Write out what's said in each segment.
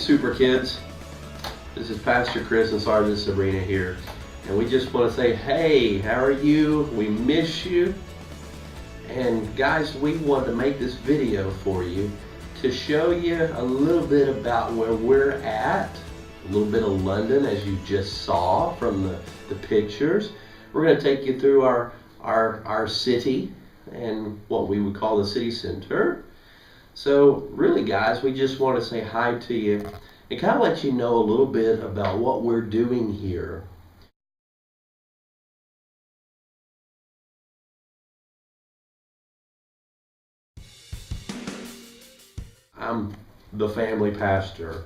Super Kids. This is Pastor Chris and Sergeant Sabrina here. And we just want to say, hey, how are you? We miss you. And guys, we wanted to make this video for you to show you a little bit about where we're at. A little bit of London, as you just saw from the pictures. We're going to take you through our city and what we would call the city center. So really guys, we just want to say hi to you and kind of let you know a little bit about what we're doing here. I'm the family pastor,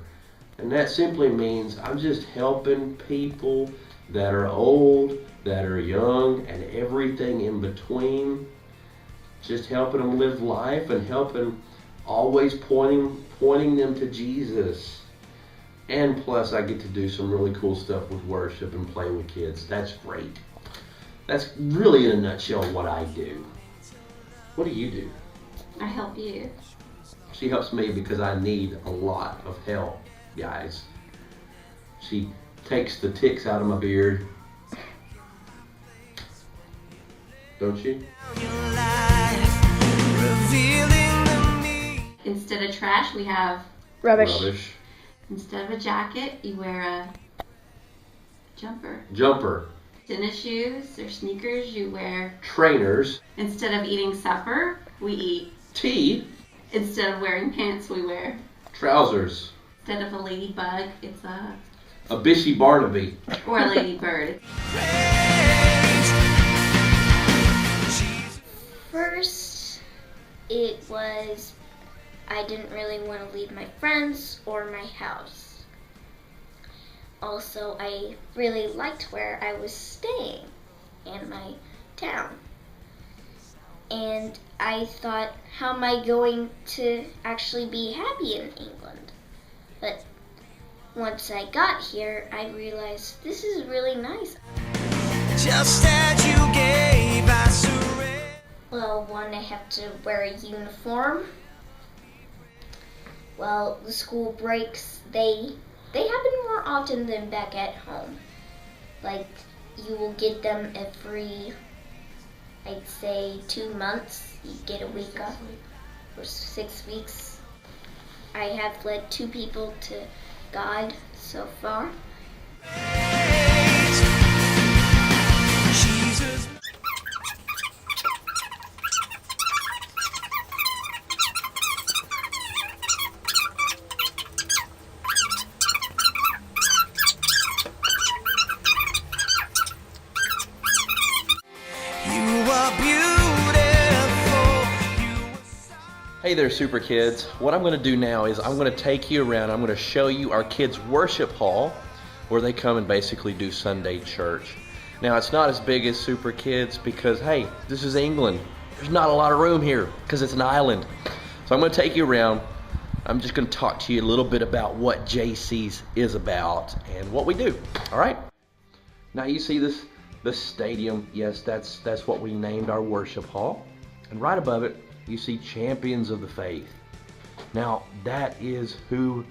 and that simply means I'm just helping people that are old, that are young, and everything in between. Just helping them live life and helping always pointing them to Jesus. And plus I get to do some really cool stuff with worship and play with kids. That's great. That's really in a nutshell what I do. What do you do? I help you. She helps me because I need a lot of help, guys. She takes the ticks out of my beard. Don't she? Instead of trash, we have Rubbish. Instead of a jacket, you wear a jumper. Jumper. Tennis shoes or sneakers, you wear Trainers. Instead of eating supper, we eat Tea. Instead of wearing pants, we wear Trousers. Instead of a ladybug, it's a Bishy Barnaby. or a ladybird. First, it was I didn't really want to leave my friends or my house. Also, I really liked where I was staying in my town. And I thought, how am I going to actually be happy in England? But once I got here, I realized this is really nice. Just as you gave, I surrender. Well, one, I have to wear a uniform. Well, the school breaks, they happen more often than back at home. Like, you will get them every, I'd say, 2 months. You get a week off for 6 weeks. I have led 2 people to God so far. Hey there, Super Kids. What I'm going to do now is I'm going to take you around. I'm going to show you our kids' worship hall where they come and basically do Sunday church. Now, it's not as big as Super Kids because, hey, this is England. There's not a lot of room here because it's an island. So I'm going to take you around. I'm just going to talk to you a little bit about what JC's is about and what we do. All right? Now, you see this stadium. Yes, that's what we named our worship hall. And right above it, you see Champions of the Faith. Now, that is who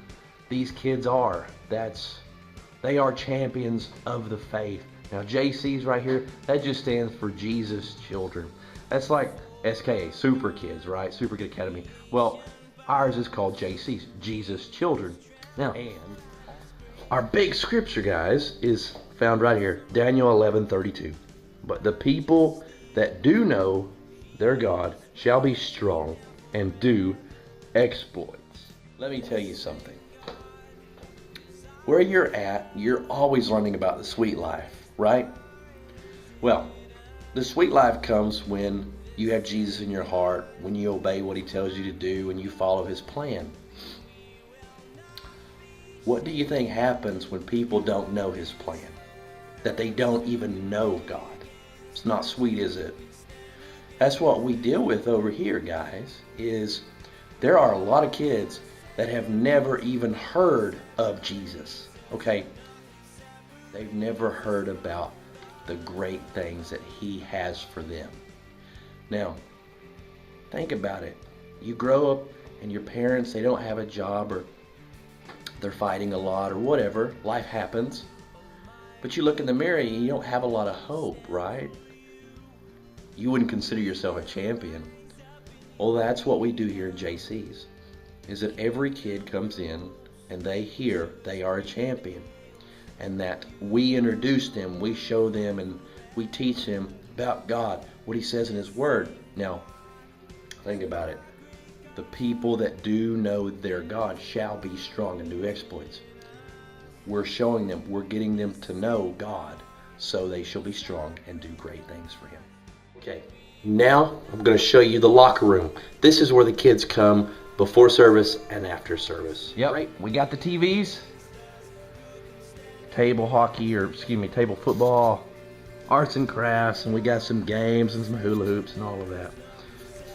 these kids are. They are champions of the faith. Now, JC's right here, that just stands for Jesus Children. That's like SKA, Super Kids, right? Super Kid Academy. Well, ours is called JC's, Jesus Children. Now, and our big scripture, guys, is found right here, Daniel 11:32. But the people that do know their God shall be strong and do exploits. Let me tell you something. Where you're at, you're always learning about the sweet life, right? Well, the sweet life comes when you have Jesus in your heart, when you obey what he tells you to do, and you follow his plan. What do you think happens when people don't know his plan? That they don't even know God. It's not sweet, is it? That's what we deal with over here, guys, is there are a lot of kids that have never even heard of Jesus, okay? They've never heard about the great things that he has for them. Now, think about it. You grow up and your parents, they don't have a job, or they're fighting a lot or whatever. Life happens. But you look in the mirror and you don't have a lot of hope, right? You wouldn't consider yourself a champion. Well, that's what we do here at JC's, is that every kid comes in and they hear they are a champion, and that we introduce them, we show them, and we teach them about God, what He says in His Word. Now, think about it. The people that do know their God shall be strong and do exploits. We're showing them, we're getting them to know God, so they shall be strong and do great things for Him. Okay, now I'm going to show you the locker room. This is where the kids come before service and after service. Yep, right. We got the TVs, table football, arts and crafts, and we got some games and some hula hoops and all of that.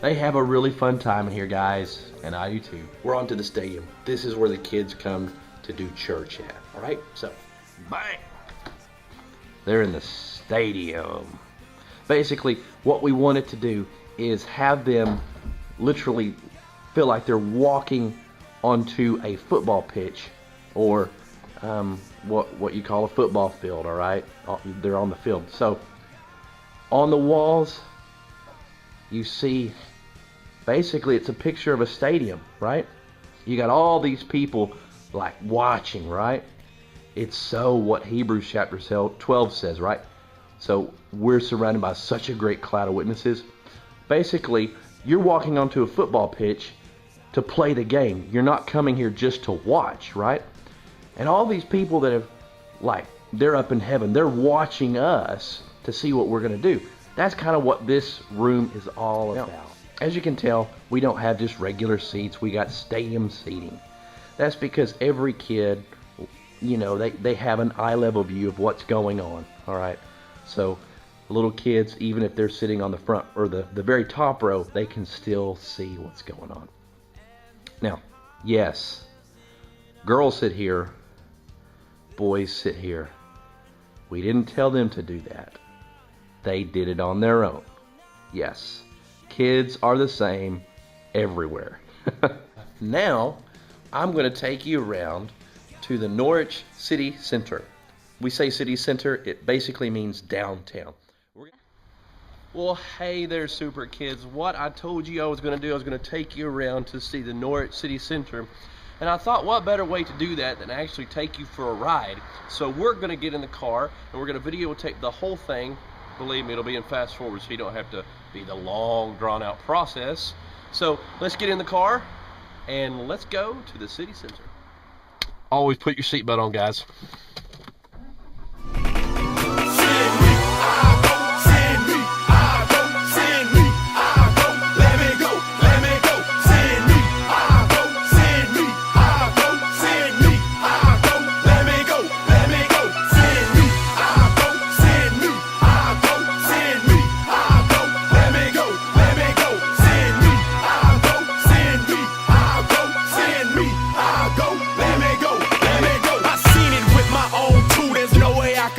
They have a really fun time in here, guys, and I do too. We're on to the stadium. This is where the kids come to do church at, all right? So, bang! They're in the stadium. Basically, what we wanted to do is have them literally feel like they're walking onto a football pitch, or what you call a football field, all right? They're on the field. So, on the walls, you see, basically it's a picture of a stadium, right? You got all these people like watching, right? It's so what Hebrews chapter 12 says, right? So we're surrounded by such a great cloud of witnesses. Basically, you're walking onto a football pitch to play the game. You're not coming here just to watch, right? And all these people that have, like, they're up in heaven, they're watching us to see what we're going to do. That's kind of what this room is all about. Now, as you can tell, we don't have just regular seats. We got stadium seating. That's because every kid, you know, they have an eye level view of what's going on, all right? So little kids, even if they're sitting on the front or the very top row, they can still see what's going on. Now, yes, girls sit here, boys sit here. We didn't tell them to do that. They did it on their own. Yes, kids are the same everywhere. Now, I'm going to take you around to the Norwich City Center. We say city center, it basically means downtown. Well, hey there, super kids. What I told you I was going to do, I was going to take you around to see the Norwich City Center. And I thought, what better way to do that than actually take you for a ride? So we're going to get in the car, and we're going to videotape the whole thing. Believe me, it'll be in fast forward, so you don't have to be the long, drawn-out process. So let's get in the car, and let's go to the city center. Always put your seatbelt on, guys.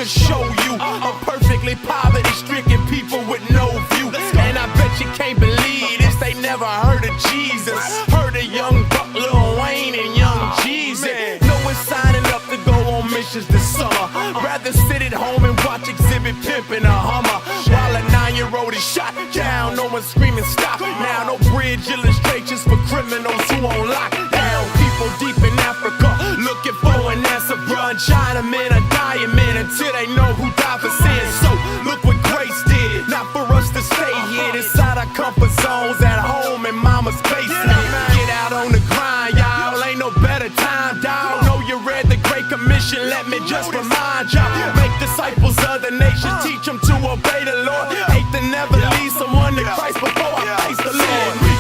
Show you I'm perfectly poverty-stricken people with no view. And I bet you can't believe this, they never heard of Jesus. Heard of Young Buck, Lil Wayne, and Young Jeezy. No one's signing up to go on missions this summer. Rather sit at home and watch Exhibit Pimp in a Hummer, while a 9-year-old is shot down. No one's screaming stop. Now no bridge illustrations for criminals who on lockdown. People deep in Africa looking for an answer, bruh. Chinamen are dying, man, until they know who died for sin. So look what grace did, not for us to stay here inside our comfort zones at home in mama's basement. Get out on the grind, y'all, ain't no better time, dawg. Know you read the Great Commission, let me just remind y'all. Make disciples of the nations, teach them to obey the Lord. Hate to never lead someone to Christ before I face the Lord.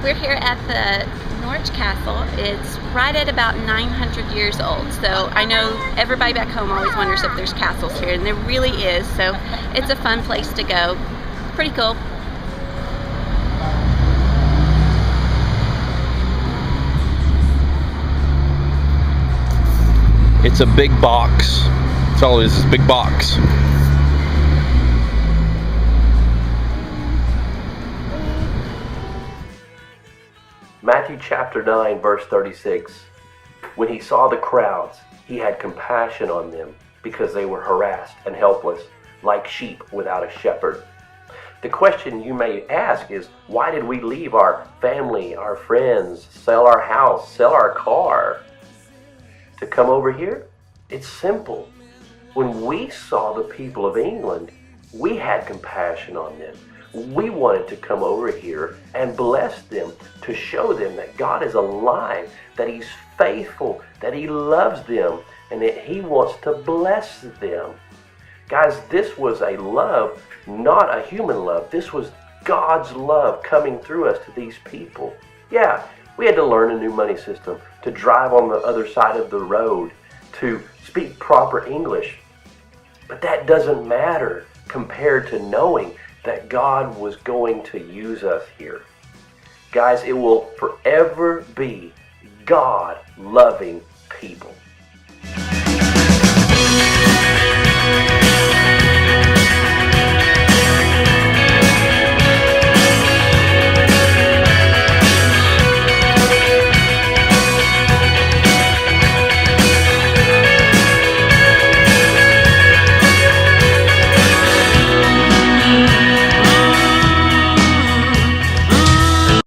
We're here at the Norwich Castle. It's right at about 900 years old. So I know everybody back home always wonders if there's castles here, and there really is. So it's a fun place to go. Pretty cool. It's a big box. That's all it is big box. Matthew chapter 9, verse 36. When he saw the crowds, he had compassion on them because they were harassed and helpless, like sheep without a shepherd. The question you may ask is, why did we leave our family, our friends, sell our house, sell our car to come over here? It's simple. When we saw the people of England, we had compassion on them. We wanted to come over here and bless them, to show them that God is alive, that He's faithful, that He loves them, and that He wants to bless them. Guys, this was a love, not a human love. This was God's love coming through us to these people. Yeah, we had to learn a new money system, to drive on the other side of the road, to speak proper English. But that doesn't matter compared to knowing that God was going to use us here. Guys, it will forever be God loving people.